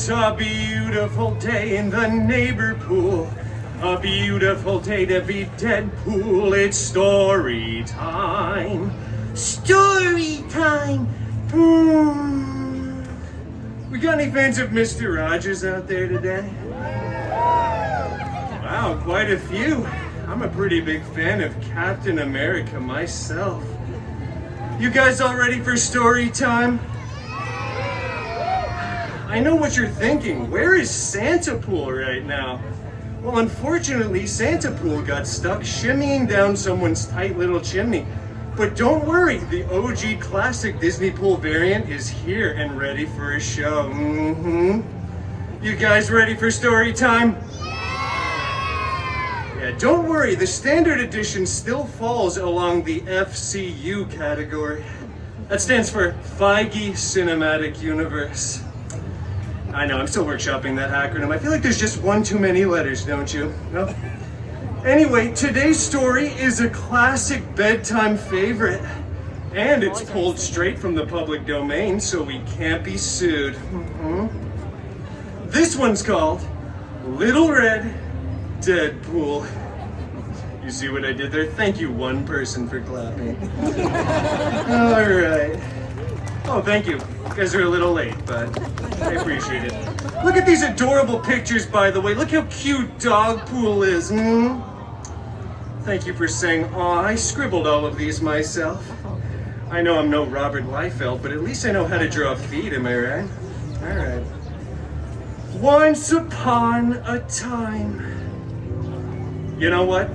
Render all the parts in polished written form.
It's a beautiful day in the neighbor pool. A beautiful day to be Deadpool. It's story time. Story time. We got any fans of Mr. Rogers out there today? Wow, quite a few. I'm a pretty big fan of Captain America myself. You guys all ready for story time? I know what you're thinking. Where is Santa Pool right now? Well, unfortunately, Santa Pool got stuck shimmying down someone's tight little chimney. But don't worry, the OG classic Disney Pool variant is here and ready for a show. You guys ready for story time? Yeah, don't worry, the standard edition still falls along the FCU category. That stands for Feige Cinematic Universe. I know, I'm still workshopping that acronym. I feel like there's just one too many letters, don't you? No? Anyway, today's story is a classic bedtime favorite. And it's pulled straight from the public domain, so we can't be sued. This one's called Little Red Deadpool. You see what I did there? Thank you, one person, for clapping. All right. Oh, thank you. You guys are a little late, but I appreciate it. Look at these adorable pictures, by the way. Look how cute Dog Pool is. Thank you for saying aw. I scribbled all of these myself. I know I'm no Robert Liefeld, but at least I know how to draw feet, am I right? All right. Once upon a time. You know what?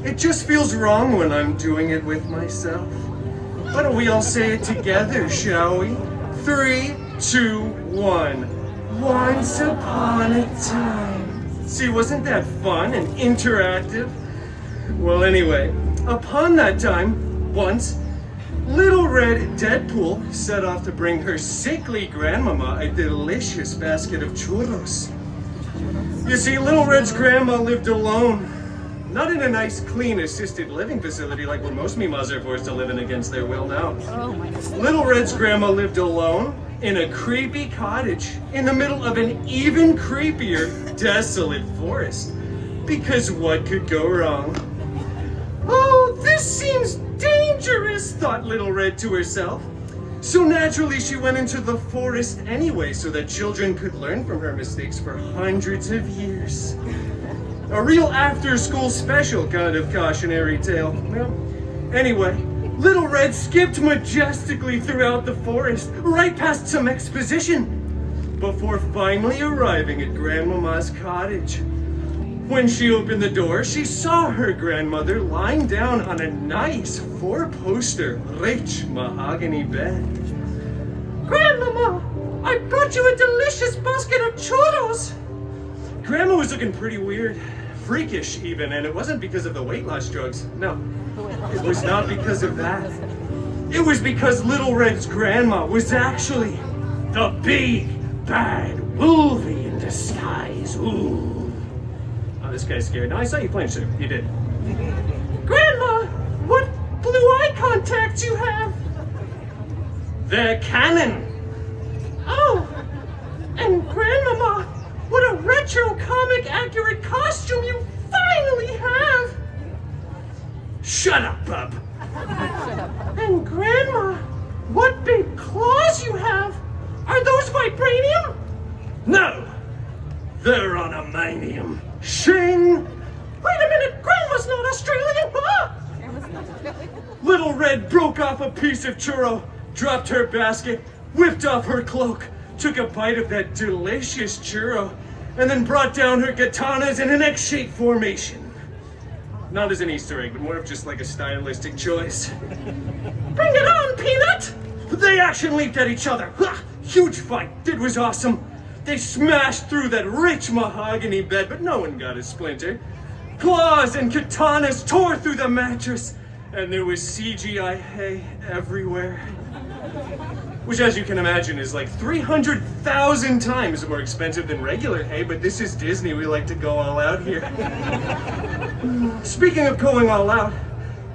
It just feels wrong when I'm doing it with myself. Why don't we all say it together, shall we? 3, 2, 1. Once upon a time. See, wasn't that fun and interactive? Well, anyway, upon that time, once, Little Red Deadpool set off to bring her sickly grandmama a delicious basket of churros. You see, Little Red's grandma lived alone. Not in a nice, clean, assisted living facility like where most Mimas are forced to live in against their will now. Little Red's grandma lived alone in a creepy cottage in the middle of an even creepier, desolate forest. Because what could go wrong? Oh, this seems dangerous, thought Little Red to herself. So naturally she went into the forest anyway so that children could learn from her mistakes for hundreds of years. A real after-school special kind of cautionary tale. Well, anyway, Little Red skipped majestically throughout the forest, right past some exposition, before finally arriving at Grandmama's cottage. When she opened the door, she saw her grandmother lying down on a nice 4-poster, rich mahogany bed. Grandmama, I brought you a delicious basket of churros. Grandma was looking pretty weird. Freakish even, and it wasn't because of the weight loss drugs. No, it was not because of that. It was because Little Red's grandma was actually the big, bad wolvie in disguise. Ooh. Oh, this guy's scared. No, I saw you playing, sir. You did. Grandma, what blue eye contacts you have? They're Canon. Oh, and Grandmama, what a retro comic accurate costume you finally have! Shut up, bub. And Grandma, what big claws you have! Are those vibranium? No, they're unamanium. Shing! Wait a minute, Grandma's not Australian! Ah! Little Red broke off a piece of churro, dropped her basket, whipped off her cloak, took a bite of that delicious churro, and then brought down her katanas in an X-shaped formation. Not as an Easter egg, but more of just like a stylistic choice. Bring it on, Peanut! They action leaped at each other. Huge fight. It was awesome. They smashed through that rich mahogany bed, but no one got a splinter. Claws and katanas tore through the mattress, and there was CGI hay everywhere. Which, as you can imagine, is like 300,000 times more expensive than regular hay, but this is Disney. We like to go all out here. Speaking of going all out,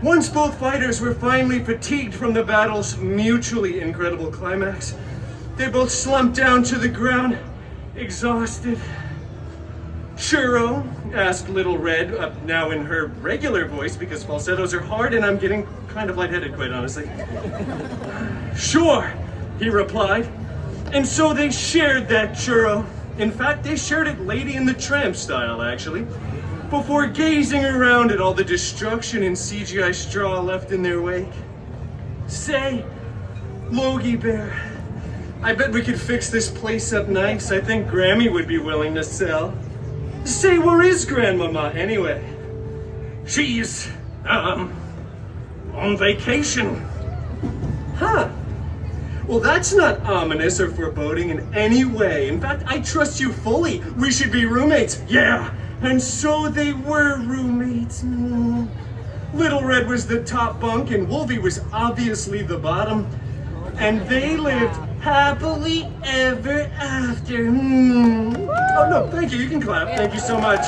once both fighters were finally fatigued from the battle's mutually incredible climax, they both slumped down to the ground exhausted. Churro, asked Little Red, now in her regular voice because falsettos are hard and I'm getting kind of lightheaded, quite honestly. Sure, he replied. And so they shared that churro. In fact, they shared it Lady and the Tramp style, actually, before gazing around at all the destruction and CGI straw left in their wake. Say, Logie Bear, I bet we could fix this place up nice. I think Grammy would be willing to sell. Say, where is Grandmama anyway? She's, on vacation. Huh. Well, that's not ominous or foreboding in any way. In fact, I trust you fully. We should be roommates. Yeah. And so they were roommates. Little Red was the top bunk and Wolvie was obviously the bottom. And they lived happily ever after. Oh no, thank you, you can clap. Thank you so much.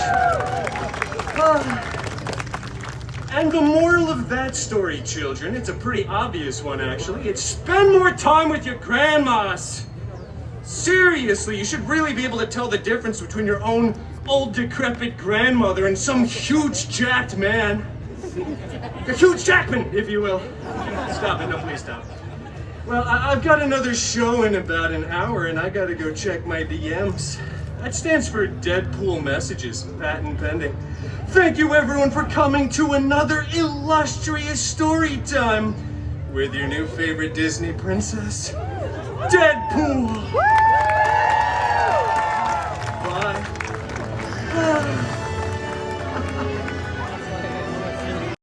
And the moral of that story, children, it's a pretty obvious one actually. It's spend more time with your grandmas. Seriously, you should really be able to tell the difference between your own old decrepit grandmother and some huge jacked man. A huge jackman, if you will. Stop it, no, please stop. Well, I've got another show in about an hour and I gotta go check my DMs. That stands for Deadpool Messages, patent pending. Thank you everyone for coming to another illustrious story time with your new favorite Disney princess, Deadpool. Bye.